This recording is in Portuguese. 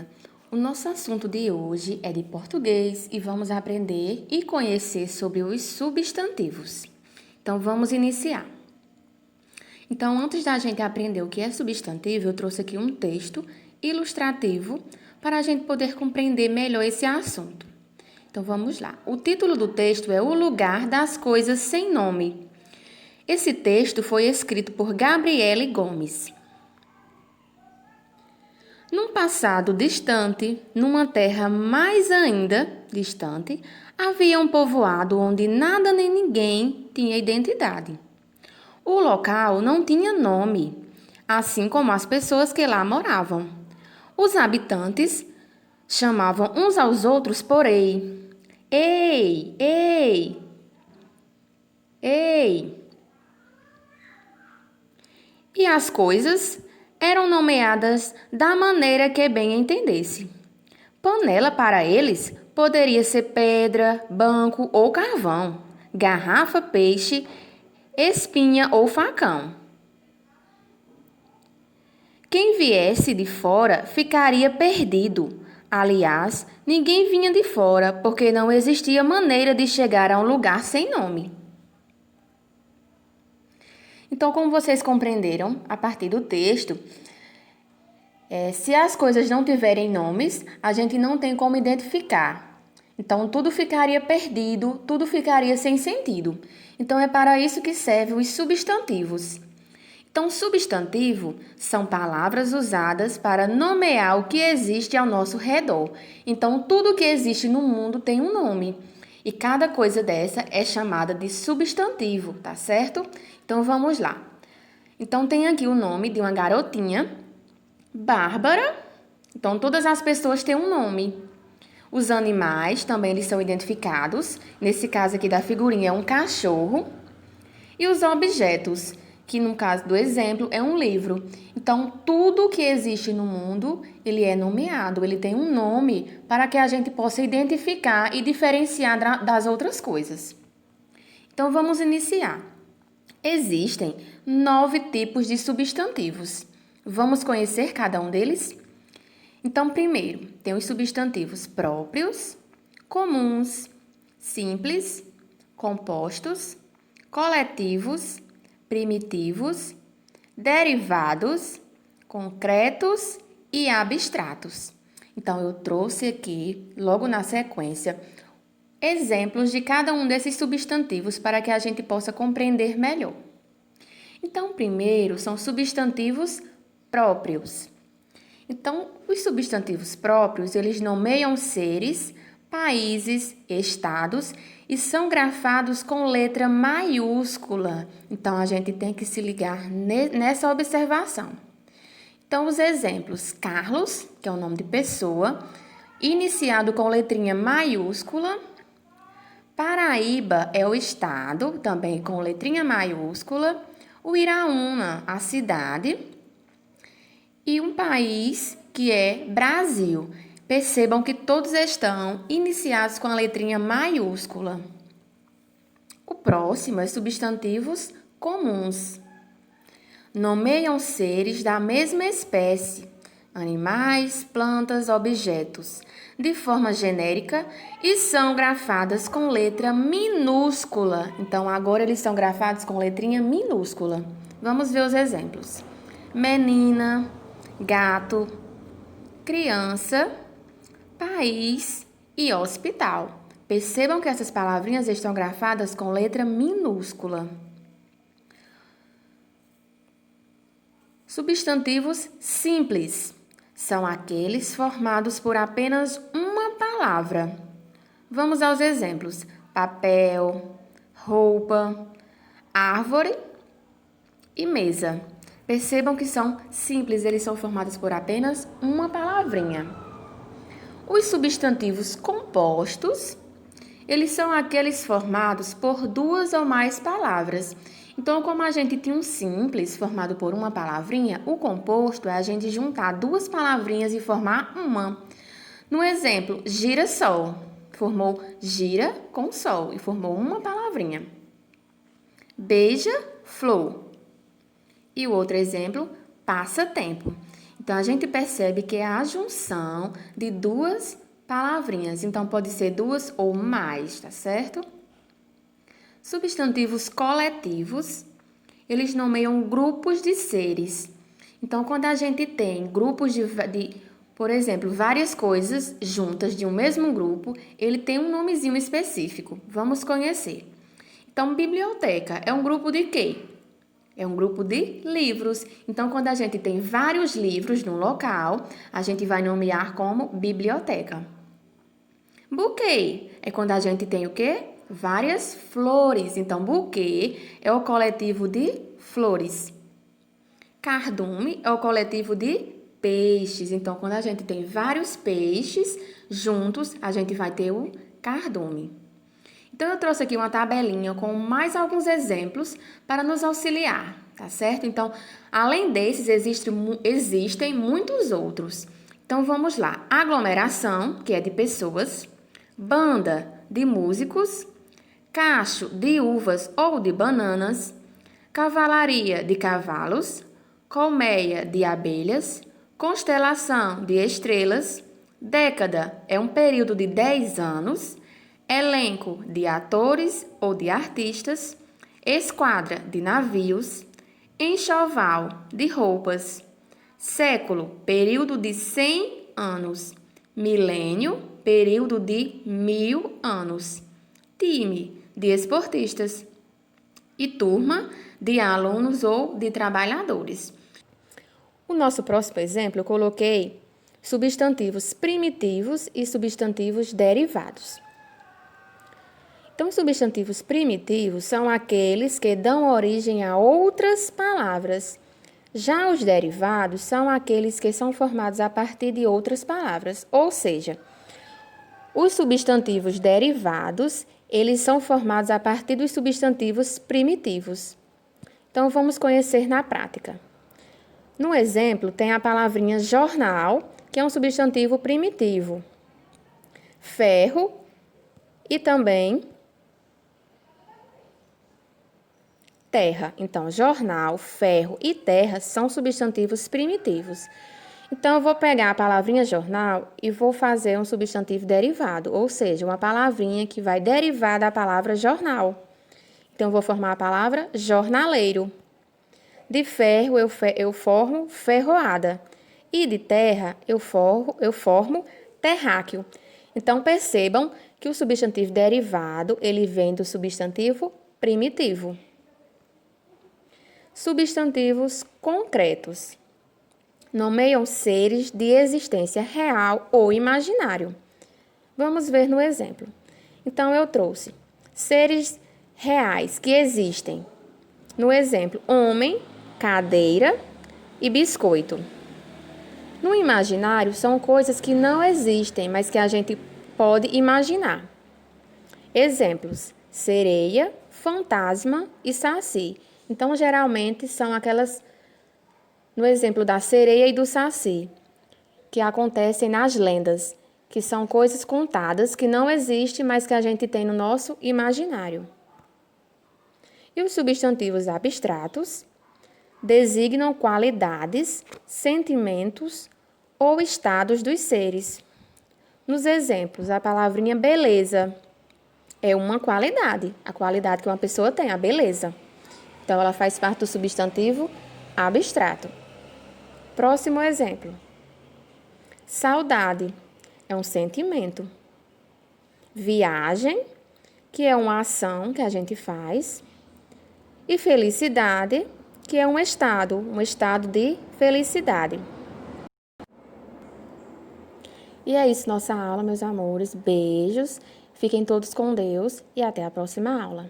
dia! O nosso assunto de hoje é de português e vamos aprender e conhecer sobre os substantivos. Então, vamos iniciar. Então, antes da gente aprender o que é substantivo, eu trouxe aqui um texto ilustrativo para a gente poder compreender melhor esse assunto. Então, vamos lá. O título do texto é O Lugar das Coisas Sem Nome. Esse texto foi escrito por Gabriele Gomes. Num passado distante, numa terra mais ainda distante, havia um povoado onde nada nem ninguém tinha identidade. O local não tinha nome, assim como as pessoas que lá moravam. Os habitantes chamavam uns aos outros por ei. Ei, ei, ei. E as coisas eram nomeadas da maneira que bem entendesse. Panela para eles poderia ser pedra, banco ou carvão, garrafa, peixe, espinha ou facão. Quem viesse de fora ficaria perdido. Aliás, ninguém vinha de fora porque não existia maneira de chegar a um lugar sem nome. Então, como vocês compreenderam, a partir do texto, se as coisas não tiverem nomes, a gente não tem como identificar. Então, tudo ficaria perdido, tudo ficaria sem sentido. Então, é para isso que servem os substantivos. Então, substantivo são palavras usadas para nomear o que existe ao nosso redor. Então, tudo que existe no mundo tem um nome. E cada coisa dessa é chamada de substantivo, tá certo? Então, vamos lá. Então, tem aqui o nome de uma garotinha, Bárbara. Então, todas as pessoas têm um nome. Os animais também eles são identificados. Nesse caso aqui da figurinha é um cachorro. E os objetos, que no caso do exemplo é um livro. Então, tudo que existe no mundo, ele é nomeado, ele tem um nome para que a gente possa identificar e diferenciar das outras coisas. Então, vamos iniciar. Existem 9 tipos de substantivos. Vamos conhecer cada um deles? Então, primeiro, tem os substantivos próprios, comuns, simples, compostos, coletivos, primitivos, derivados, concretos e abstratos. Então, eu trouxe aqui, logo na sequência, exemplos de cada um desses substantivos para que a gente possa compreender melhor. Então, primeiro, são substantivos próprios. Então, os substantivos próprios, eles nomeiam seres, países, estados e são grafados com letra maiúscula. Então, a gente tem que se ligar nessa observação. Então, os exemplos: Carlos, que é o nome de pessoa, iniciado com letrinha maiúscula. Paraíba é o estado, também com letrinha maiúscula. O Iraúna, a cidade. E um país que é Brasil. Percebam que todos estão iniciados com a letrinha maiúscula. O próximo é substantivos comuns. Nomeiam seres da mesma espécie, animais, plantas, objetos, de forma genérica e são grafadas com letra minúscula. Então, agora eles são grafados com letrinha minúscula. Vamos ver os exemplos. Menina, gato, criança, país e hospital. Percebam que essas palavrinhas estão grafadas com letra minúscula. Substantivos simples são aqueles formados por apenas uma palavra. Vamos aos exemplos: papel, roupa, árvore e mesa. Percebam que são simples, eles são formados por apenas uma palavrinha. Os substantivos compostos, eles são aqueles formados por 2 ou mais palavras. Então, como a gente tinha um simples formado por uma palavrinha, o composto é a gente juntar 2 palavrinhas e formar uma. No exemplo, girassol, formou gira com sol e formou uma palavrinha. Beija-flor. E o outro exemplo, passatempo. Então, a gente percebe que é a junção de duas palavrinhas. Então, pode ser duas ou mais, tá certo? Substantivos coletivos, eles nomeiam grupos de seres. Então, quando a gente tem grupos por exemplo, várias coisas juntas de um mesmo grupo, ele tem um nomezinho específico. Vamos conhecer. Então, biblioteca é um grupo de quê? É um grupo de livros. Então, quando a gente tem vários livros no local, a gente vai nomear como biblioteca. Buquê é quando a gente tem o quê? Várias flores. Então, buquê é o coletivo de flores. Cardume é o coletivo de peixes. Então, quando a gente tem vários peixes juntos, a gente vai ter o cardume. Então, eu trouxe aqui uma tabelinha com mais alguns exemplos para nos auxiliar, tá certo? Então, além desses, existem muitos outros. Então, vamos lá. Aglomeração, que é de pessoas. Banda, de músicos. Cacho, de uvas ou de bananas. Cavalaria, de cavalos. Colmeia, de abelhas. Constelação, de estrelas. Década é um período de 10 anos. Elenco de atores ou de artistas, esquadra de navios, enxoval de roupas, século, período de 100 anos, milênio, período de 1000 anos, time de esportistas e turma de alunos ou de trabalhadores. O nosso próximo exemplo eu coloquei substantivos primitivos e substantivos derivados. Então, os substantivos primitivos são aqueles que dão origem a outras palavras. Já os derivados são aqueles que são formados a partir de outras palavras. Ou seja, os substantivos derivados, eles são formados a partir dos substantivos primitivos. Então, vamos conhecer na prática. No exemplo, tem a palavrinha jornal, que é um substantivo primitivo. Ferro e também terra. Então, jornal, ferro e terra são substantivos primitivos. Então, eu vou pegar a palavrinha jornal e vou fazer um substantivo derivado, ou seja, uma palavrinha que vai derivar da palavra jornal. Então, eu vou formar a palavra jornaleiro. De ferro, eu formo ferroada. E de terra, eu formo terráqueo. Então, percebam que o substantivo derivado, ele vem do substantivo primitivo. Substantivos concretos. Nomeiam seres de existência real ou imaginário. Vamos ver no exemplo. Então, eu trouxe seres reais que existem. No exemplo, homem, cadeira e biscoito. No imaginário, são coisas que não existem, mas que a gente pode imaginar. Exemplos: sereia, fantasma e saci. Então, geralmente, são aquelas, no exemplo da sereia e do saci, que acontecem nas lendas, que são coisas contadas que não existem, mas que a gente tem no nosso imaginário. E os substantivos abstratos designam qualidades, sentimentos ou estados dos seres. Nos exemplos, a palavrinha beleza é uma qualidade, a qualidade que uma pessoa tem, a beleza. Então, ela faz parte do substantivo abstrato. Próximo exemplo. Saudade é um sentimento. Viagem, que é uma ação que a gente faz. E felicidade, que é um estado de felicidade. E é isso, nossa aula, meus amores. Beijos, fiquem todos com Deus e até a próxima aula.